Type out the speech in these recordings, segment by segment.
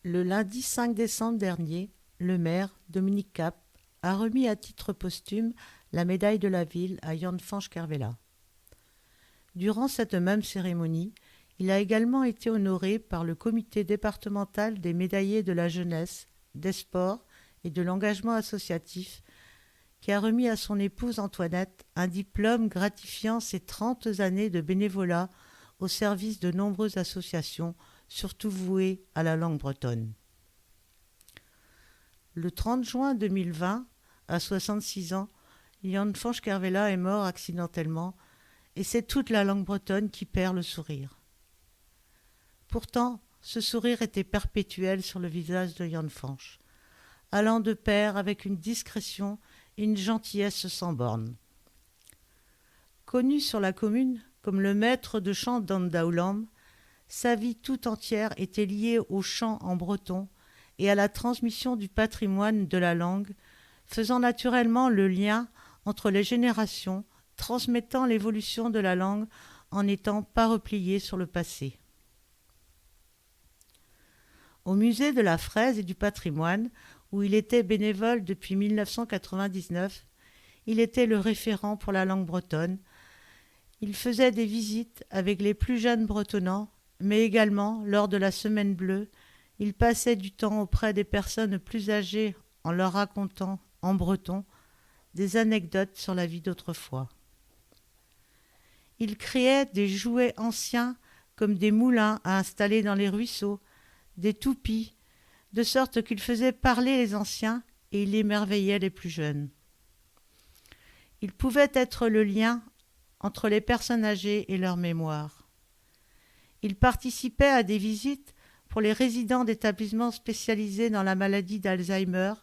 Le lundi 5 décembre dernier, le maire, Dominique Cap, a remis à titre posthume la médaille de la ville à Jan Fanch-Kervella. Durant cette même cérémonie, il a également été honoré par le comité départemental des médaillés de la jeunesse, des sports et de l'engagement associatif, qui a remis à son épouse Antoinette un diplôme gratifiant ses 30 années de bénévolat au service de nombreuses associations, surtout vouées à la langue bretonne. Le 30 juin 2020, à 66 ans, Jan Fanch-Kervella est mort accidentellement et c'est toute la langue bretonne qui perd le sourire. Pourtant, ce sourire était perpétuel sur le visage de Jan Fanch, allant de pair avec une discrétion et une gentillesse sans bornes. Connu sur la commune comme le maître de chant d'Andaulam, sa vie tout entière était liée au chant en breton et à la transmission du patrimoine de la langue, faisant naturellement le lien entre les générations, transmettant l'évolution de la langue en n'étant pas replié sur le passé. Au musée de la fraise et du patrimoine, où il était bénévole depuis 1999, il était le référent pour la langue bretonne. Il faisait des visites avec les plus jeunes bretonnants, mais également, lors de la Semaine bleue, il passait du temps auprès des personnes plus âgées en leur racontant, en breton, des anecdotes sur la vie d'autrefois. Il créait des jouets anciens comme des moulins à installer dans les ruisseaux, des toupies, de sorte qu'il faisait parler les anciens et il émerveillait les plus jeunes. Il pouvait être le lien entre les personnes âgées et leur mémoire. Il participait à des visites pour les résidents d'établissements spécialisés dans la maladie d'Alzheimer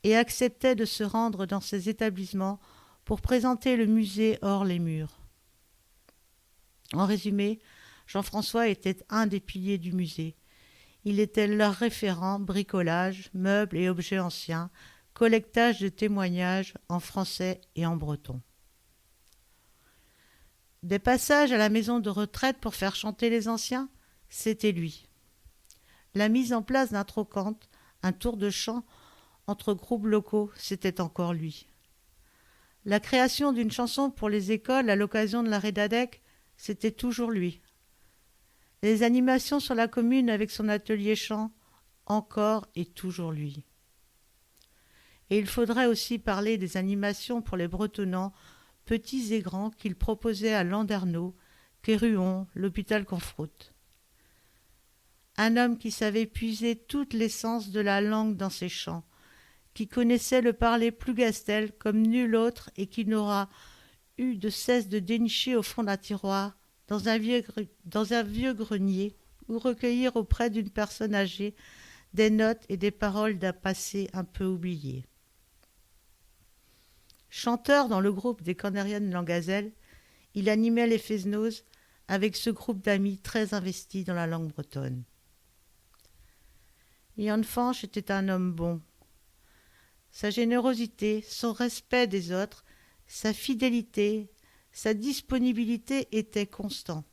et acceptait de se rendre dans ces établissements pour présenter le musée hors les murs. En résumé, Jean-François était un des piliers du musée. Il était leur référent bricolage, meubles et objets anciens, collectage de témoignages en français et en breton. Des passages à la maison de retraite pour faire chanter les anciens, c'était lui. La mise en place d'un trocante, un tour de chant entre groupes locaux, c'était encore lui. La création d'une chanson pour les écoles à l'occasion de la Rédadec, c'était toujours lui. Les animations sur la commune avec son atelier chant, encore et toujours lui. Et il faudrait aussi parler des animations pour les Bretonnants, petits et grands, qu'il proposait à Landerneau, Quéruon, l'hôpital Confroute. Un homme qui savait puiser toute l'essence de la langue dans ses chants, qui connaissait le parler plougastel comme nul autre et qui n'aura eu de cesse de dénicher au fond d'un tiroir, dans un vieux grenier, ou recueillir auprès d'une personne âgée des notes et des paroles d'un passé un peu oublié. Chanteur dans le groupe des Cornériennes Langazelle, il animait les Fesnozes avec ce groupe d'amis très investis dans la langue bretonne. Jan Fanch était un homme bon. Sa générosité, son respect des autres, sa fidélité, sa disponibilité étaient constants.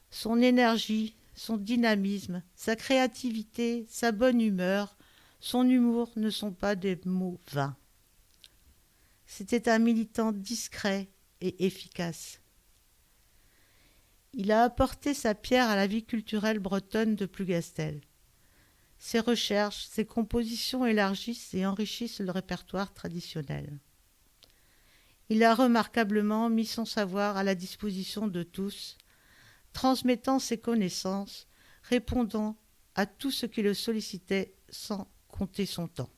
Son énergie, son dynamisme, sa créativité, sa bonne humeur, son humour ne sont pas des mots vains. C'était un militant discret et efficace. Il a apporté sa pierre à la vie culturelle bretonne de Plougastel. Ses recherches, ses compositions élargissent et enrichissent le répertoire traditionnel. Il a remarquablement mis son savoir à la disposition de tous, transmettant ses connaissances, répondant à tout ce qui le sollicitait sans compter son temps.